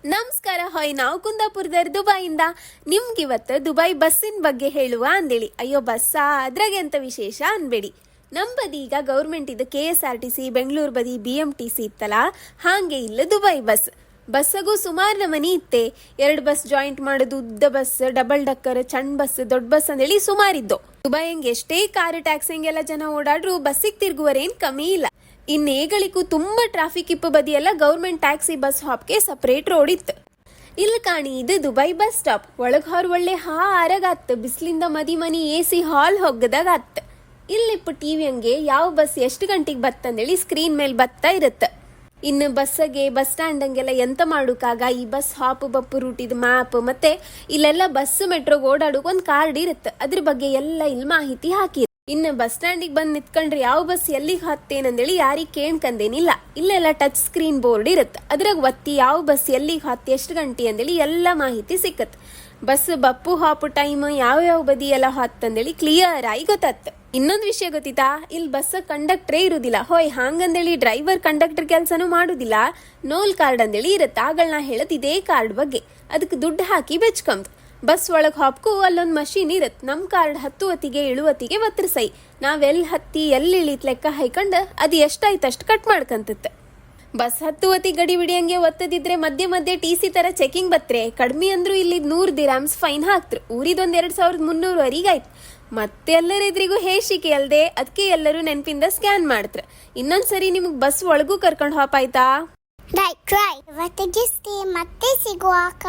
ನಮಸ್ಕಾರ. ಹೊಯ್ ನಾವು ಕುಂದಾಪುರದವ್ರು ದುಬೈಯಿಂದ. ನಿಮ್ಗಿವತ್ತು ದುಬೈ ಬಸ್ಸಿನ ಬಗ್ಗೆ ಹೇಳುವ ಅಂದೇಳಿ. ಅಯ್ಯೋ ಬಸ್ಸಾ, ಅದ್ರಾಗೆ ಅಂತ ವಿಶೇಷ ಅನ್ಬೇಡಿ. ನಮ್ಮ ಬದಿ ಈಗ ಗೌರ್ಮೆಂಟ್ ಇದು KSRTC, ಬೆಂಗಳೂರು ಬದಿ BMTC ಇತ್ತಲ್ಲ, ಹಾಗೆ ಇಲ್ಲ ದುಬೈ ಬಸ್ಸಗೂ ಸುಮಾರು ನಮನಿ ಇತ್ತೆ. 2 ಬಸ್ ಜಾಯಿಂಟ್ ಮಾಡೋದು, ಉದ್ದ ಬಸ್, ಡಬಲ್ ಡಕ್ಕರ್, ಸಣ್ಣ ಬಸ್, ದೊಡ್ಡ ಬಸ್ ಅಂದೇಳಿ ಸುಮಾರಿದ್ದು. ದುಬೈ ಹಂಗೆ ಎಷ್ಟೇ ಕಾರು ಟ್ಯಾಕ್ಸಿಂಗೆಲ್ಲ ಜನ ಓಡಾಡ್ರು ಬಸ್ಸಿಗೆ ತಿರುಗುವರೇನ್ ಕಮ್ಮಿ ಇಲ್ಲ. ಇನ್ನೇಗಳಿಗೂ ತುಂಬಾ ಟ್ರಾಫಿಕ್ ಇಪ್ಪ ಬದಿಯೆಲ್ಲ ಗೌರ್ಮೆಂಟ್ ಟ್ಯಾಕ್ಸಿ ಬಸ್ ಹಾಪ್ಗೆ ಸಪರೇಟ್ ರೋಡ್ ಇತ್ತು. ಇಲ್ಲಿ ಕಾಣಿ, ಇದು ದುಬೈ ಬಸ್ ಸ್ಟಾಪ್. ಒಳಗ್ ಹೊರ ಒಳ್ಳೆ ಆರಗಾತ್, ಬಿಸಿಲಿಂದ ಮನಿ AC ಹಾಲ್ ಹೋಗದಾಗತ್ತ. ಇಲ್ಲಿಪ್ಪ ಟಿವಿ ಹಂಗೆ ಯಾವ ಬಸ್ ಎಷ್ಟು ಗಂಟೆಗೆ ಬತ್ತಂದೇಳಿ ಸ್ಕ್ರೀನ್ ಮೇಲೆ ಬತ್ತಾ ಇರುತ್ತೆ. ಇನ್ನು ಬಸ್ಸಗೆ ಬಸ್ ಸ್ಟ್ಯಾಂಡ್ ಹಂಗೆಲ್ಲ ಎಂತ ಮಾಡೋಕ್ಕಾಗ ಈ ಬಸ್ ಹಾಪ್ ಬಪ್ಪು ರೂಟ್ ಇದು ಮ್ಯಾಪ್, ಮತ್ತೆ ಇಲ್ಲೆಲ್ಲ ಬಸ್ ಮೆಟ್ರೋಗೆ ಓಡಾಡೋಕೆ ಒಂದು ಕಾರ್ಡ್ ಇರುತ್ತೆ. ಅದ್ರ ಬಗ್ಗೆ ಎಲ್ಲ ಇಲ್ಲಿ ಮಾಹಿತಿ ಹಾಕಿ. ಇನ್ನು ಬಸ್ ಸ್ಟ್ಯಾಂಡಿಗೆ ಬಂದು ನಿಂತ್ಕೊಂಡ್ರೆ ಯಾವ ಬಸ್ ಎಲ್ಲಿಗೆ ಹತ್ತೇನಂದೇಳಿ ಯಾರಿಗೆ ಕೇಳ್ಕಂದೇನಿಲ್ಲ. ಇಲ್ಲೆಲ್ಲ ಟಚ್ ಸ್ಕ್ರೀನ್ ಬೋರ್ಡ್ ಇರುತ್ತೆ. ಅದ್ರಾಗ ಒತ್ತಿ ಯಾವ ಬಸ್ ಎಲ್ಲಿಗೆ ಹತ್ತಿ ಎಷ್ಟು ಗಂಟೆ ಅಂದೇಳಿ ಎಲ್ಲ ಮಾಹಿತಿ ಸಿಕ್ಕತ್. ಬಸ್ ಬಪ್ಪು ಹಾಪು ಟೈಮ್ ಯಾವ ಬದಿ ಎಲ್ಲ ಹತ್ತಂದೇಳಿ ಕ್ಲಿಯರ್ ಆಗಿ ಗೊತ್ತಾತ್. ಇನ್ನೊಂದು ವಿಷಯ ಗೊತ್ತಿತ್ತಾ, ಇಲ್ಲಿ ಬಸ್ ಕಂಡಕ್ಟ್ರೇ ಇರುದಿಲ್ಲ. ಹೋಯ್ ಹಾಂಗಂದೇಳಿ ಡ್ರೈವರ್ ಕಂಡಕ್ಟರ್ ಕೆಲಸನೂ ಮಾಡುದಿಲ್ಲ. ನೋಲ್ ಕಾರ್ಡ್ ಅಂದೇಳಿ ಇರುತ್ತೆ. ಆಗಳನ್ನ ಹೇಳದ್ ಇದೇ ಕಾರ್ಡ್ ಬಗ್ಗೆ. ಅದಕ್ಕೆ ದುಡ್ಡು ಹಾಕಿ ಬೆಚ್ಕೊಂಡ್ ಬಸ್ ಒಳಗೆ ಹಾಪ್ಕು ಅಲ್ಲೊಂದು ಮಷೀನ್ ಇರುತ್ತೆ. ನಮ್ಮ ಕಾರ್ಡ್ 10 ಹೊತ್ತಿಗೆ 7 ಹೊತ್ತಿಗೆ ಒತ್ತರಿಸೈ ನಾವೆಲ್ಲಿ ಹತ್ತಿ ಎಲ್ಲಿ ಇಳಿತ್ ಲೆಕ್ಕ ಹಾಯ್ಕೊಂಡು ಅದು ಎಷ್ಟಾಯ್ತು ಅಷ್ಟು ಕಟ್ ಮಾಡ್ಕಂತತ್ತೆ. ಬಸ್ 10 ಹೊತ್ತಿಗೆ ಗಡಿ ಬಿಡಿಯಂಗೆ ಒತ್ತದಿದ್ರೆ ಮಧ್ಯೆ TC ತರ ಚೆಕಿಂಗ್ ಬತ್ರೆ. ಕಡಿಮೆ ಅಂದ್ರೂ ಇಲ್ಲಿ 100 ದಿರಾಮ್ಸ್ ಫೈನ್ ಹಾಕ್ತ್ರು. ಊರಿದೊಂದು 2300 ಆಯ್ತು. ಮತ್ತೆ ಎಲ್ಲರೆದ್ರಿಗೂ ಹೇಸಿಕೆ ಅಲ್ದೆ, ಅದಕ್ಕೆ ಎಲ್ಲರೂ ನೆನಪಿಂದ ಸ್ಕ್ಯಾನ್ ಮಾಡ್ತ್ರ. ಇನ್ನೊಂದ್ಸರಿ ನಿಮ್ಗೆ ಬಸ್ ಒಳಗೂ ಕರ್ಕೊಂಡು ಹಾಪಾಯ್ತಾ? ಮತ್ತೆ ಸಿಗುವಾಕ